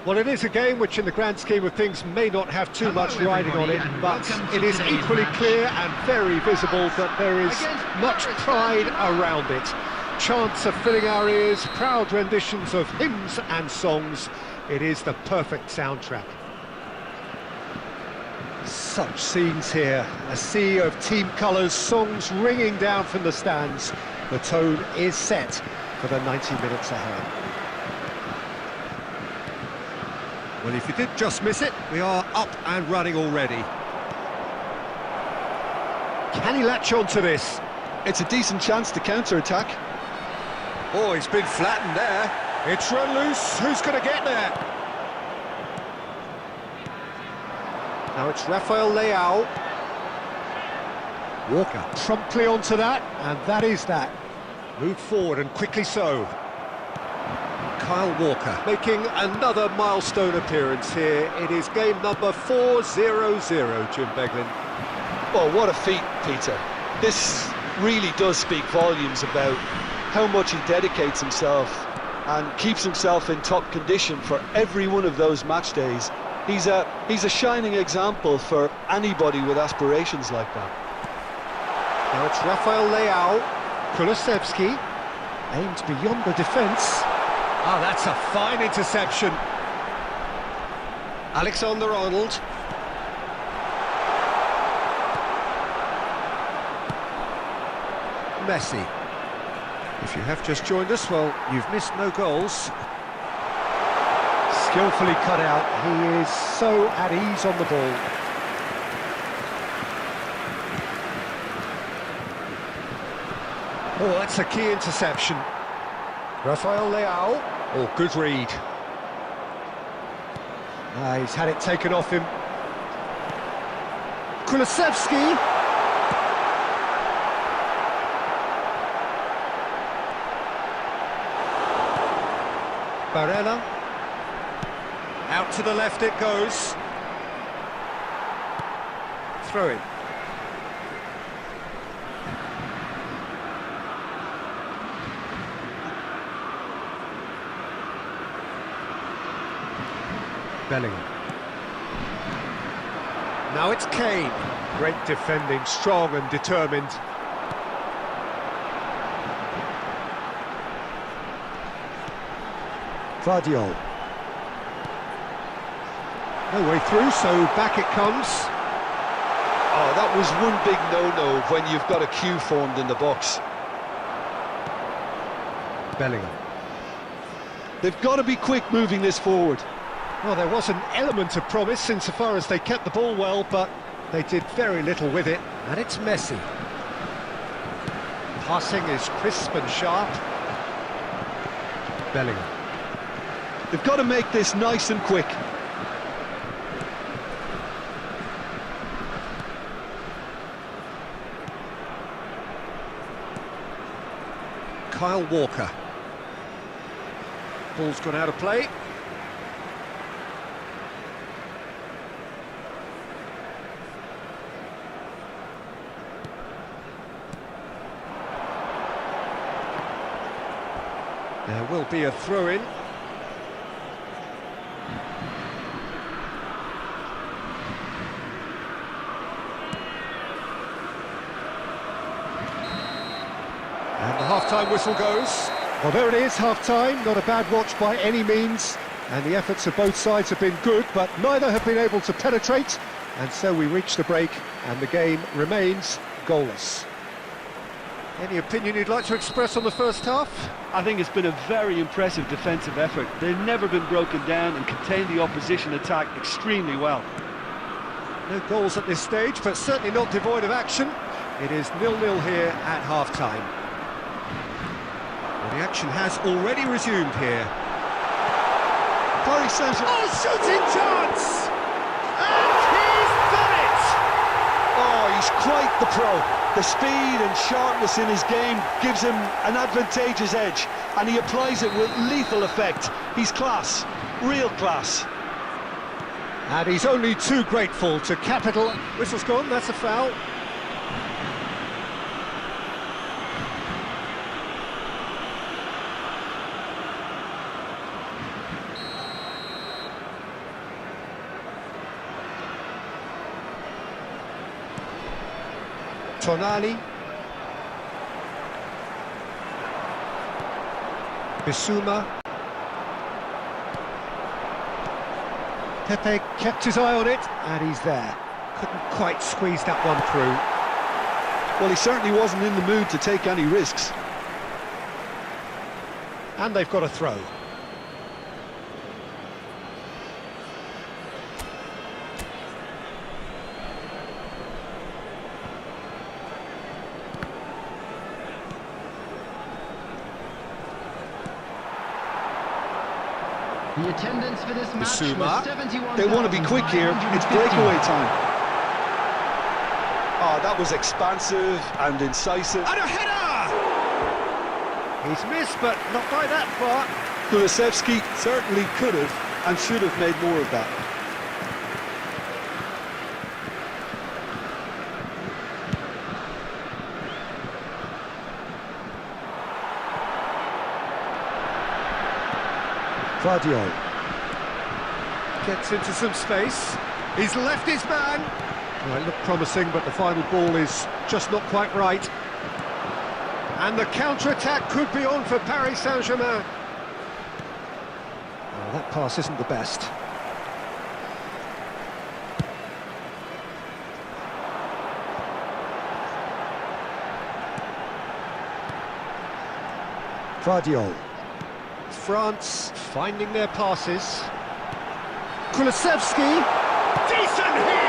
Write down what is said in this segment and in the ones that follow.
Well, it is a game which in the grand scheme of things may not have too much riding on it, but it is equally clear and very visible that there is much pride around it. Chants are filling our ears, proud renditions of hymns and songs. It is the perfect soundtrack. Such scenes here, a sea of team colours, songs ringing down from the stands. The tone is set for the 90 minutes ahead. Well, if you did just miss it, we are up and running already. Can he latch on to this? It's a decent chance to counter-attack. Oh, he's been flattened there. It's run loose. Who's going to get there? Now it's Rafael Leao. Walker promptly onto that, and that is that. Moved forward and quickly so. Kyle Walker making another milestone appearance here. It is game number 4-0-0, Jim Beglin. Well, what a feat, Peter. This really does speak volumes about how much he dedicates himself and keeps himself in top condition for every one of those match days. He's a shining example for anybody with aspirations like that. Now it's Rafael Leao. Kulusevski aimed beyond the defence. Oh, that's a fine interception. Alexander-Arnold. Messi. If you have just joined us, well, you've missed no goals. Skillfully cut out. He is so at ease on the ball. Oh, that's a key interception. Rafael Leao. Oh, good read. He's had it taken off him. Kulusevski. Barella. Out to the left it goes. Throw in. Bellingham. Now it's Kane. Great defending, strong and determined. Guardiola. No way through, so back it comes. Oh, that was one big no-no when you've got a queue formed in the box. Bellingham. They've got to be quick moving this forward. Well, there was an element of promise insofar as they kept the ball well, but they did very little with it. And it's Messi. Passing is crisp and sharp. Bellingham. They've got to make this nice and quick. Kyle Walker. Ball's gone out of play. There will be a throw-in. And the half-time whistle goes. Well, there it is, half-time. Not a bad watch by any means. And the efforts of both sides have been good, but neither have been able to penetrate. And so we reach the break, and the game remains goalless. Any opinion you'd like to express on the first half? I think it's been a very impressive defensive effort. They've never been broken down and contained the opposition attack extremely well. No goals at this stage, but certainly not devoid of action. It is 0-0 here at half-time. Well, the action has already resumed here. Paris Saint-Germain. Oh, shooting chance! And he's done it! Oh, he's quite the pro. The speed and sharpness in his game gives him an advantageous edge, and he applies it with lethal effect. He's class, real class. And he's only too grateful to capital. Whistle's gone, that's a foul. Tonali. Bissouma. Pepe kept his eye on it, and he's there. Couldn't quite squeeze that one through. Well, he certainly wasn't in the mood to take any risks. And they've got a throw. The attendance for this match Bissouma. was 71. They want to be quick here. It's breakaway time. Oh, that was expansive and incisive. And a header! He's missed, but not by that far. Kulusevski certainly could have and should have made more of that. Guardiola gets into some space. He's left his man. Well, it looked promising, but the final ball is just not quite right. And the counter-attack could be on for Paris Saint-Germain. Oh, that pass isn't the best. Guardiola. France finding their passes. Kulusevski. Decent hit!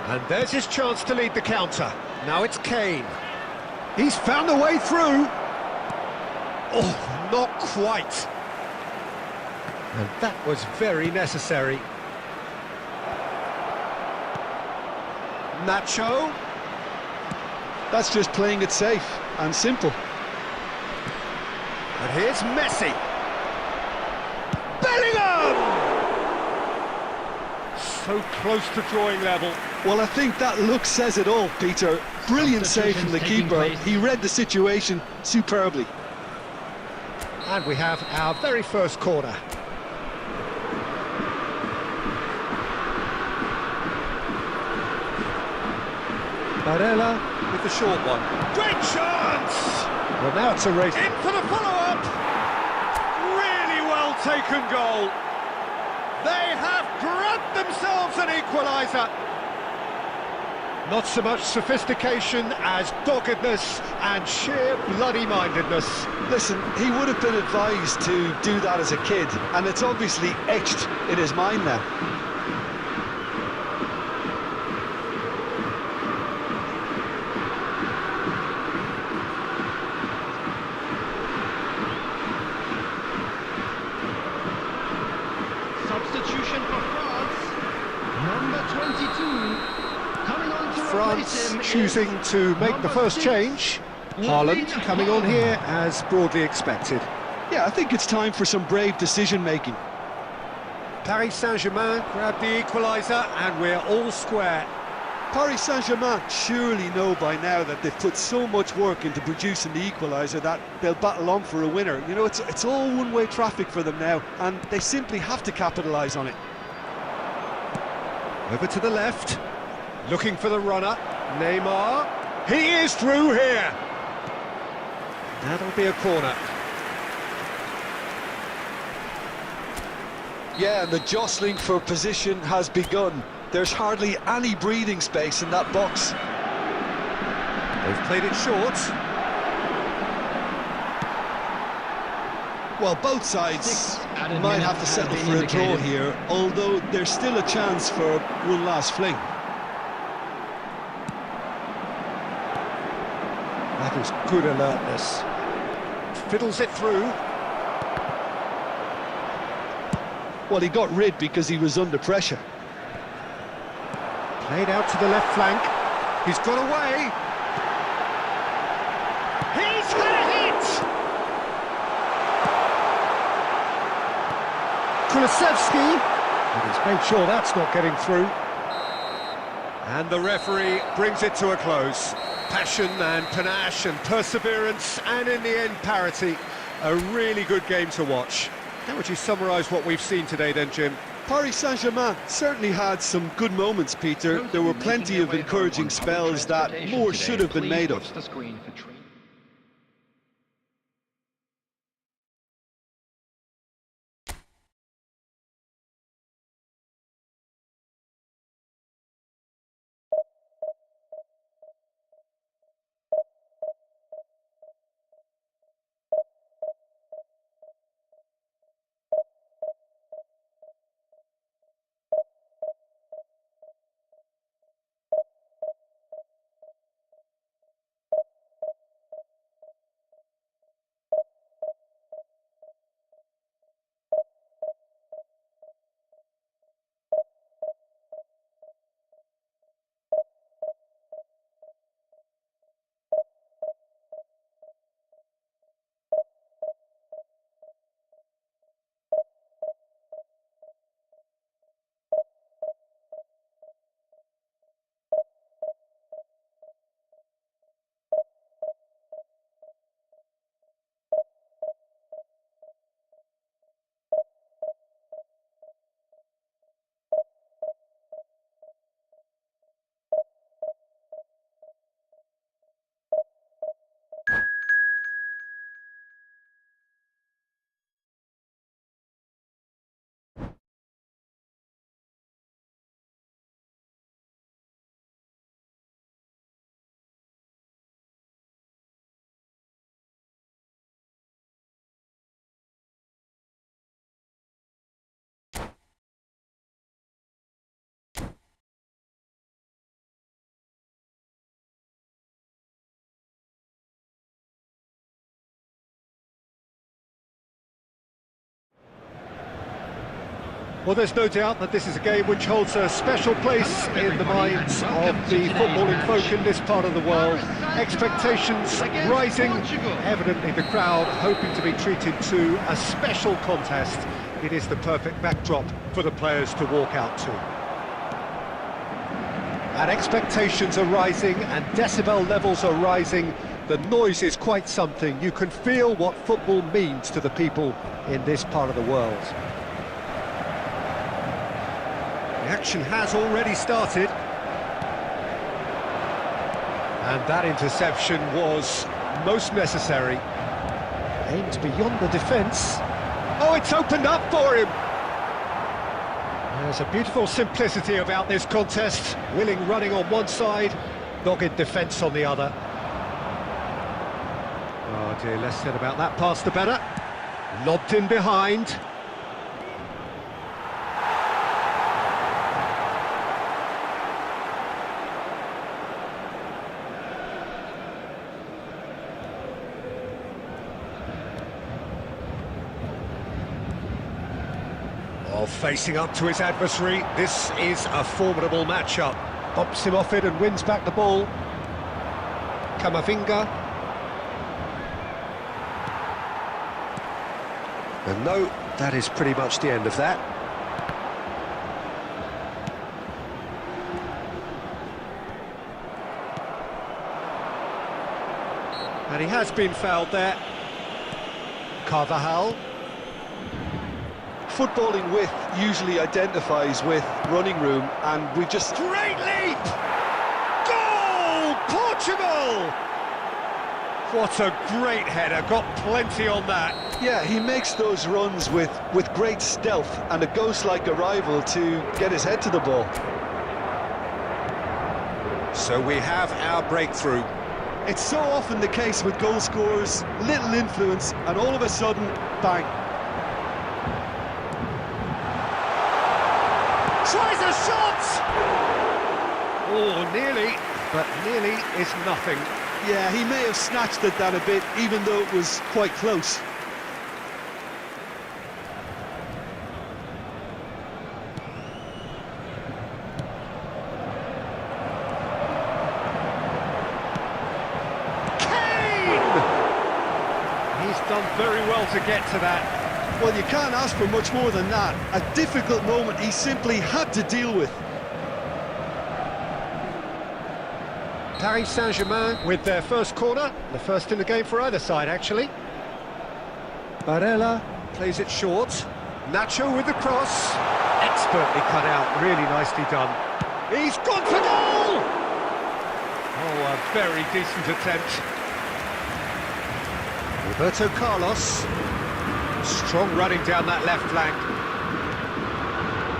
And there's his chance to lead the counter. Now it's Kane. He's found a way through. Oh, not quite. And that was very necessary. Nacho. That's just playing it safe and simple. And here's Messi. Bellingham! So close to drawing level. Well, I think that look says it all, Peter. Brilliant save from the Substitutions keeper. taking place. He read the situation superbly. And we have our very first corner. Barella with the short one. Great chance! Well, now it's a race. In for the follow-up! Really well taken goal. They have grabbed themselves an equaliser. Not so much sophistication as doggedness and sheer bloody-mindedness. Listen, he would have been advised to do that as a kid, and it's obviously etched in his mind now. Substitution for France. Number 22. Coming on to replace France him choosing is to make the number first 6. change. Haaland coming on here as broadly expected. Yeah, I think it's time for some brave decision-making. Paris Saint-Germain grabbed the equaliser and we're all square. Paris Saint-Germain surely know by now that they've put so much work into producing the equaliser that they'll battle on for a winner. You know, it's all one-way traffic for them now, and they simply have to capitalise on it. Over to the left, looking for the runner, Neymar. He is through here. That'll be a corner. Yeah, and the jostling for position has begun. There's hardly any breathing space in that box. They've played it short. Well, both sides Six added might have minutes to have settle been for a draw indicated. here, although there's still a chance for one last fling. That is good alertness. Fiddles it through. Well, he got rid because he was under pressure. Played out to the left flank. He's got away. He's had a hit! Kulusevski. And he's made sure that's not getting through. And the referee brings it to a close. Passion and panache and perseverance, and in the end, parity. A really good game to watch. How would you summarise what we've seen today then, Jim? Paris Saint-Germain certainly had some good moments, Peter. There were plenty of encouraging spells that more should have been made of. Well, there's no doubt that this is a game which holds a special place in the minds of the footballing folk in this part of the world. Expectations rising, evidently the crowd hoping to be treated to a special contest. It is the perfect backdrop for the players to walk out to. And expectations are rising and decibel levels are rising. The noise is quite something. You can feel what football means to the people in this part of the world. The action has already started. And that interception was most necessary. Aimed beyond the defence. Oh, it's opened up for him! There's a beautiful simplicity about this contest. Willing running on one side, dogged defence on the other. Oh dear, less said about that pass the better. Lobbed in behind. Well, facing up to his adversary, this is a formidable matchup. Bumps him off it and wins back the ball. Camavinga. And no, that is pretty much the end of that. And he has been fouled there. Carvajal. Footballing width usually identifies with running room, and we just... Great leap! Goal! Portugal! What a great header, got plenty on that. Yeah, he makes those runs with great stealth and a ghost-like arrival to get his head to the ball. So we have our breakthrough. It's so often the case with goal scorers, little influence, and all of a sudden, bang. Tries a shot! Oh, nearly, but nearly is nothing. Yeah, he may have snatched at that a bit, even though it was quite close. Done very well to get to that. Well, you can't ask for much more than that. A difficult moment he simply had to deal with. Paris Saint-Germain with their first corner, the first in the game for either side, actually. Barella plays it short. Nacho with the cross. Expertly cut out, really nicely done. He's gone for goal! Oh, a very decent attempt. Roberto Carlos. Strong running down that left flank.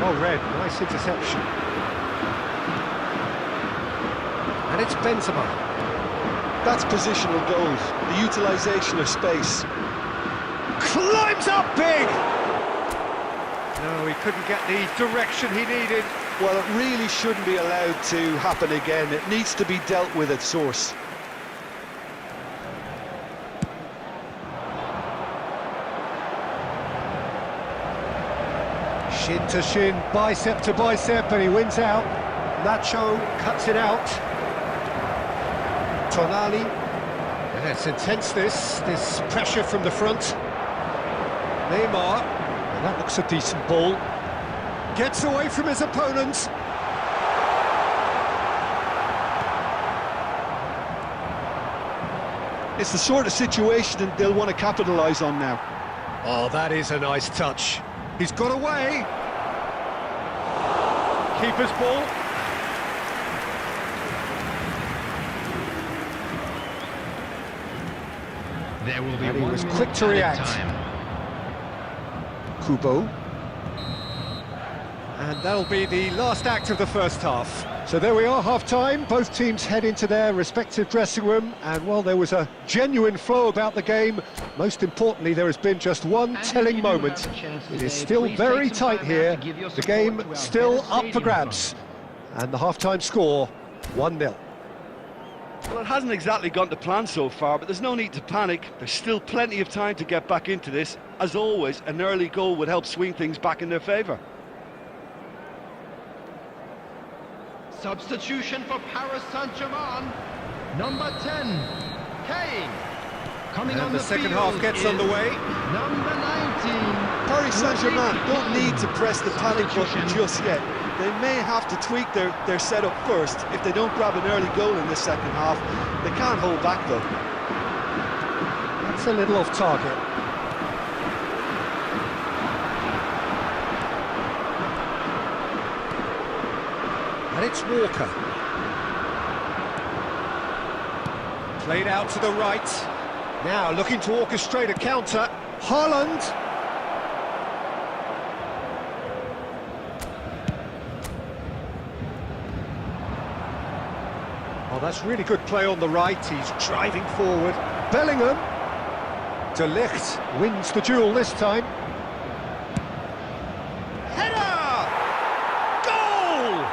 Oh, Red, nice interception. And it's Benzema. That's positional goals, the utilisation of space. Climbs up big! No, he couldn't get the direction he needed. Well, it really shouldn't be allowed to happen again. It needs to be dealt with at source. Shin to shin, bicep to bicep, and he wins out. Nacho cuts it out. Tonali. Yeah, it's intense, this pressure from the front. Neymar, and that looks a decent ball. Gets away from his opponent. It's the sort of situation that they'll want to capitalise on now. Oh, that is a nice touch. He's got away. Keeper's ball. There will be And he one was minute quick to added react. time. Kubo. And that'll be the last act of the first half. So there we are, half-time. Both teams head into their respective dressing room. And while there was a genuine flow about the game, most importantly, there has been just one telling moment. It is still very tight here. The game still up for grabs. And the half-time score, 1-0. Well, it hasn't exactly gone to plan so far, but there's no need to panic. There's still plenty of time to get back into this. As always, an early goal would help swing things back in their favour. Substitution for Paris Saint-Germain. Number 10, Kane. Coming on And the second field half gets is underway. Number 19. Paris Saint-Germain don't need to press the panic button just yet. They may have to tweak their setup first. If they don't grab an early goal in this second half, they can't hold back though. That's a little off target. And it's Walker. Played out to the right. Now looking to orchestrate a counter. Haaland. Oh, that's really good play on the right. He's driving forward. Bellingham. De Ligt wins the duel this time. Header! Goal!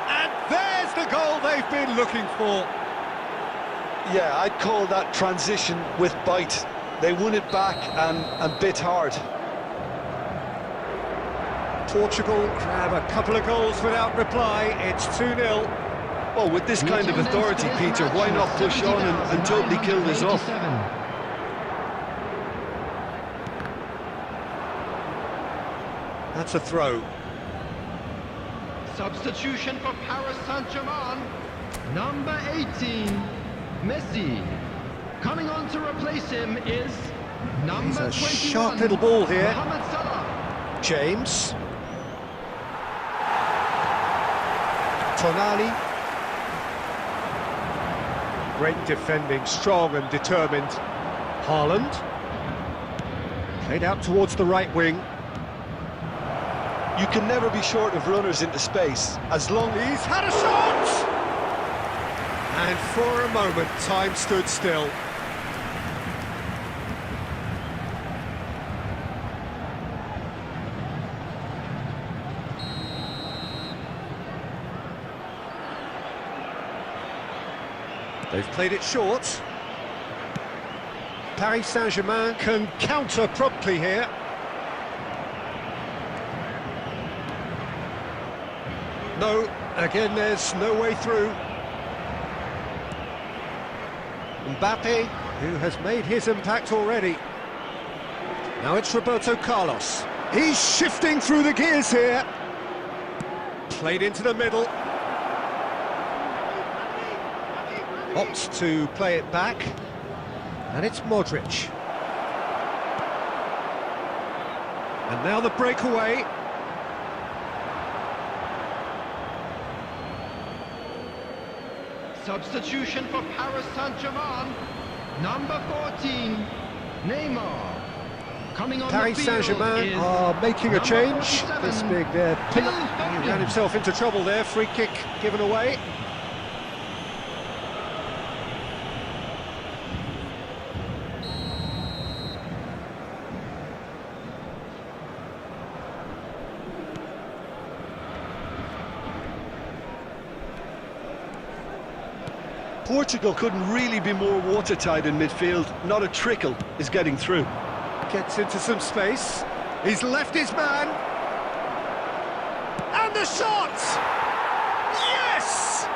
And there's the goal they've been looking for. Yeah, I'd call that transition with bite. They won it back and bit hard. Portugal grab a couple of goals without reply. It's 2-0. Well, with this kind of authority, Peter, why not push on and totally kill this off? That's a throw. Substitution for Paris Saint-Germain. Number 18, Messi. Coming on to replace him is number 21. It's a sharp little ball here. Mohamed Salah. James. Tonali. Great defending, strong and determined. Haaland. Played out towards the right wing. You can never be short of runners into space, as long as... He's had a shot! And for a moment, time stood still. They've played it short. Paris Saint-Germain can counter promptly here. No, again there's no way through. Mbappe, who has made his impact already. Now it's Roberto Carlos. He's shifting through the gears here. Played into the middle. Opts to play it back. And it's Modric. And now the breakaway. Substitution for Paris Saint-Germain. Number 14, Neymar. Coming on Paris the field Saint-Germain is are making a number change. 47, This big pin up. Phil He ran himself into trouble there. Free kick given away. Portugal couldn't really be more watertight in midfield. Not a trickle is getting through. Gets into some space. He's left his man. And the shot! Yes!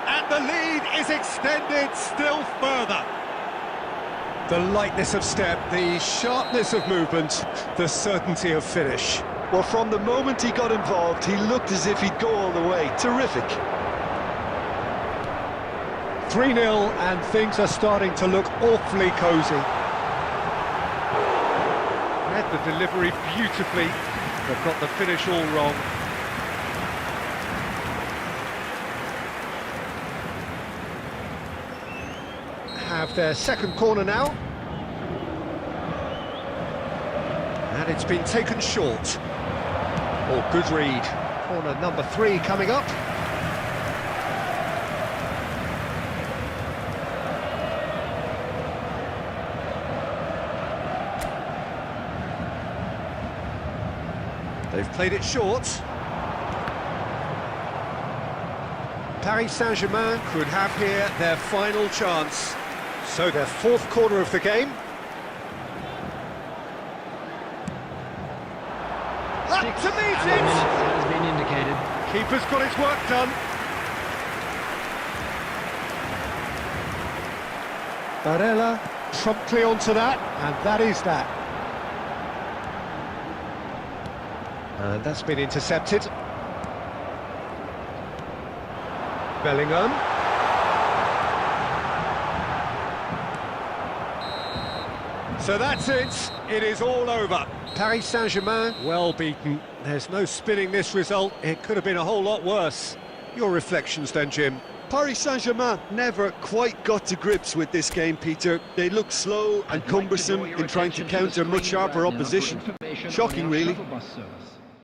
And the lead is extended still further. The lightness of step, the sharpness of movement, the certainty of finish. Well, from the moment he got involved, he looked as if he'd go all the way. Terrific. 3-0 and things are starting to look awfully cosy. Read the delivery beautifully, but got the finish all wrong. Have their second corner now. And it's been taken short. Oh, good read. Corner number 3 coming up. They've played it short. Paris Saint-Germain could have here their final chance. So their fourth corner of the game. Up to meet it! has been indicated. Keeper's got his work done. Barella promptly onto that, and that is that. And that's been intercepted. Bellingham. So that's it. It is all over. Paris Saint-Germain, well beaten. There's no spinning this result. It could have been a whole lot worse. Your reflections then, Jim? Paris Saint-Germain never quite got to grips with this game, Peter. They looked slow and cumbersome in trying to counter much sharper opposition. Shocking, really.